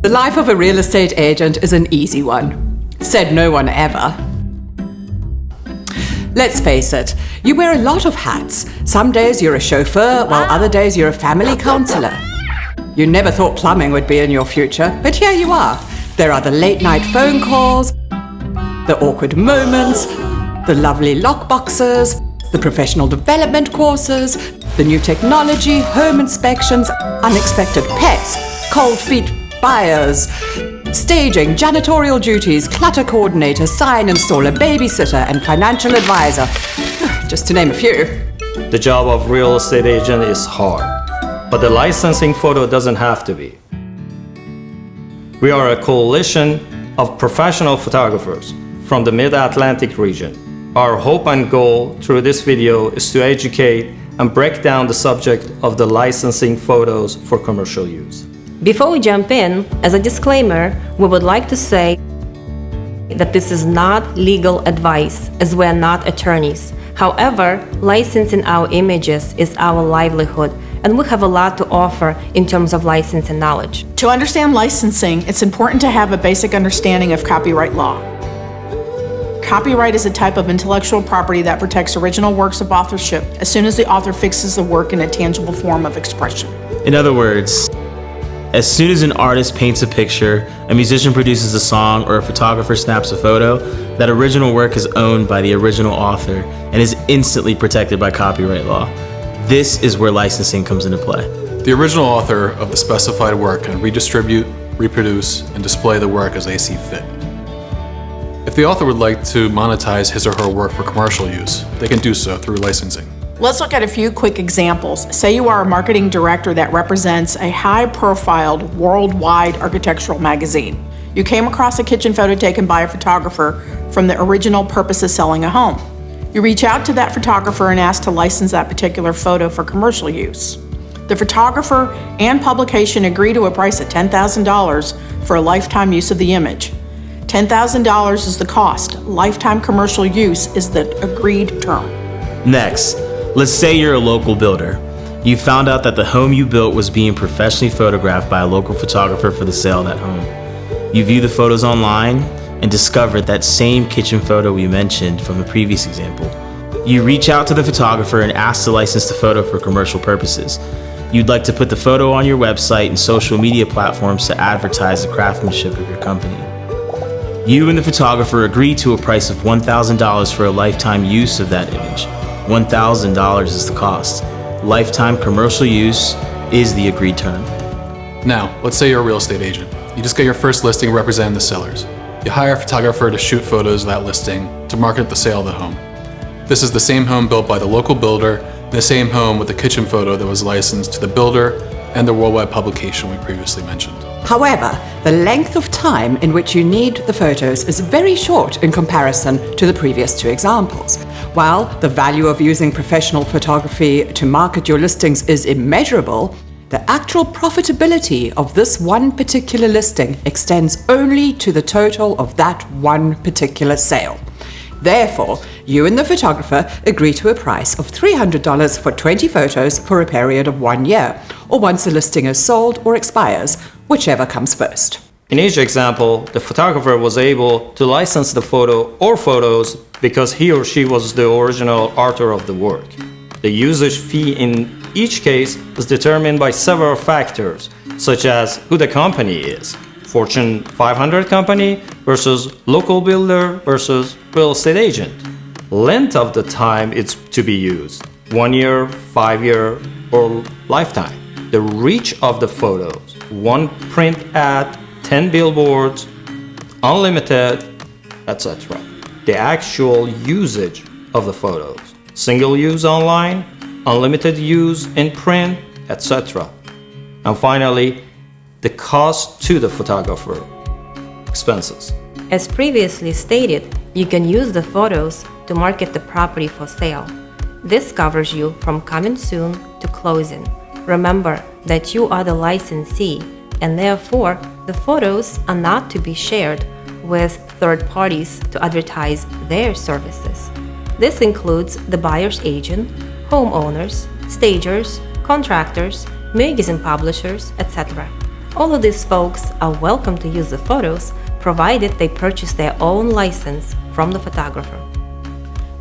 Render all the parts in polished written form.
The life of a real estate agent is an easy one. Said no one ever. Let's face it, you wear a lot of hats. Some days you're a chauffeur, while other days you're a family counselor. You never thought plumbing would be in your future, but here you are. There are the late-night phone calls, the awkward moments, the lovely lockboxes, the professional development courses, the new technology, home inspections, unexpected pets, cold feet buyers, staging, janitorial duties, clutter coordinator, sign installer, babysitter, and financial advisor, just to name a few. The job of real estate agent is hard, but the licensing photo doesn't have to be. We are a coalition of professional photographers from the Mid-Atlantic region. Our hope and goal through this video is to educate and break down the subject of the licensing photos for commercial use. Before we jump in, as a disclaimer, we would like to say that this is not legal advice, as we are not attorneys. However, licensing our images is our livelihood, and we have a lot to offer in terms of licensing knowledge. To understand licensing, it's important to have a basic understanding of copyright law. Copyright is a type of intellectual property that protects original works of authorship as soon as the author fixes the work in a tangible form of expression. In other words, as soon as an artist paints a picture, a musician produces a song, or a photographer snaps a photo, that original work is owned by the original author and is instantly protected by copyright law. This is where licensing comes into play. The original author of the specified work can redistribute, reproduce, and display the work as they see fit. If the author would like to monetize his or her work for commercial use, they can do so through licensing. Let's look at a few quick examples. Say you are a marketing director that represents a high-profiled worldwide architectural magazine. You came across a kitchen photo taken by a photographer from the original purpose of selling a home. You reach out to that photographer and ask to license that particular photo for commercial use. The photographer and publication agree to a price of $10,000 for a lifetime use of the image. $10,000 is the cost. Lifetime commercial use is the agreed term. Next, let's say you're a local builder. You found out that the home you built was being professionally photographed by a local photographer for the sale of that home. You view the photos online and discovered that same kitchen photo we mentioned from the previous example. You reach out to the photographer and ask to license the photo for commercial purposes. You'd like to put the photo on your website and social media platforms to advertise the craftsmanship of your company. You and the photographer agree to a price of $1,000 for a lifetime use of that image. $1,000 is the cost. Lifetime commercial use is the agreed term. Now, let's say you're a real estate agent. You just get your first listing representing the sellers. You hire a photographer to shoot photos of that listing to market the sale of the home. This is the same home built by the local builder, and the same home with the kitchen photo that was licensed to the builder and the worldwide publication we previously mentioned. However, the length of time in which you need the photos is very short in comparison to the previous two examples. While the value of using professional photography to market your listings is immeasurable, the actual profitability of this one particular listing extends only to the total of that one particular sale. Therefore, you and the photographer agree to a price of $300 for 20 photos for a period of 1 year, or once a listing is sold or expires, whichever comes first. In each example, the photographer was able to license the photo or photos because he or she was the original author of the work. The usage fee in each case is determined by several factors, such as who the company is, Fortune 500 company versus local builder versus real estate agent, length of the time it's to be used, 1 year, 5 year, or lifetime, the reach of the photos, 1 print ad, 10 billboards, unlimited, etc. The actual usage of the photos, single use online, unlimited use in print, etc. And finally, the cost to the photographer, expenses. As previously stated, you can use the photos to market the property for sale. This covers you from coming soon to closing. Remember that you are the licensee, and therefore the photos are not to be shared with third parties to advertise their services. This includes the buyer's agent, homeowners, stagers, contractors, magazine publishers, etc. All of these folks are welcome to use the photos, provided they purchase their own license from the photographer.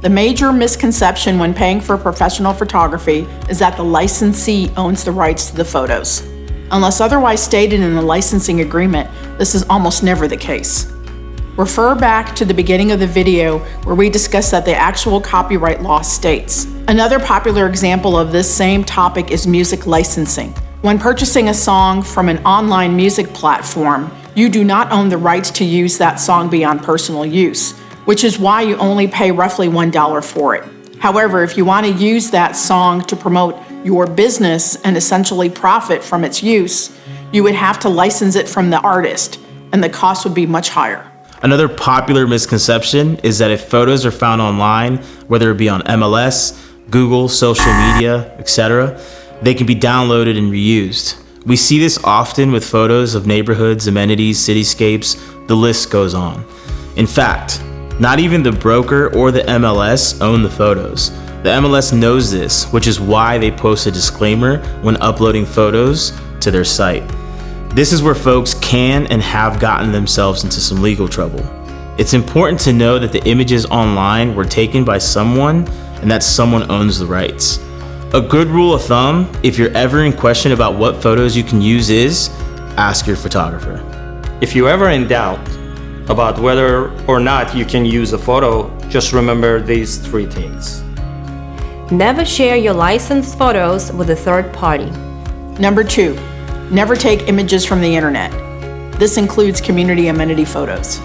The major misconception when paying for professional photography is that the licensee owns the rights to the photos. Unless otherwise stated in the licensing agreement, this is almost never the case. Refer back to the beginning of the video where we discussed that the actual copyright law states. Another popular example of this same topic is music licensing. When purchasing a song from an online music platform, you do not own the rights to use that song beyond personal use, which is why you only pay roughly $1 for it. However, if you want to use that song to promote your business and essentially profit from its use, you would have to license it from the artist, and the cost would be much higher. Another popular misconception is that if photos are found online, whether it be on MLS, Google, social media, etc., they can be downloaded and reused. We see this often with photos of neighborhoods, amenities, cityscapes, the list goes on. In fact, not even the broker or the MLS own the photos. The MLS knows this, which is why they post a disclaimer when uploading photos to their site. This is where folks can and have gotten themselves into some legal trouble. It's important to know that the images online were taken by someone and that someone owns the rights. A good rule of thumb, if you're ever in question about what photos you can use, is ask your photographer. If you're ever in doubt about whether or not you can use a photo, just remember these 3 things. Never share your licensed photos with a third party. Number 2, never take images from the internet. This includes community amenity photos.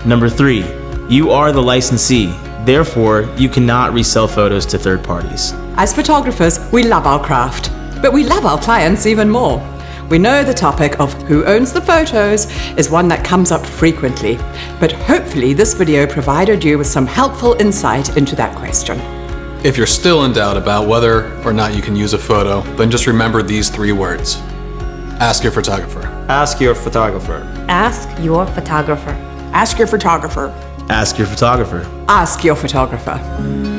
Number 3, you are the licensee. Therefore, you cannot resell photos to third parties. As photographers, we love our craft, but we love our clients even more. We know the topic of who owns the photos is one that comes up frequently, but hopefully this video provided you with some helpful insight into that question. If you're still in doubt about whether or not you can use a photo, then just remember these 3 words. Ask your photographer. Ask your photographer. Ask your photographer. Ask your photographer. Ask your photographer. Ask your photographer.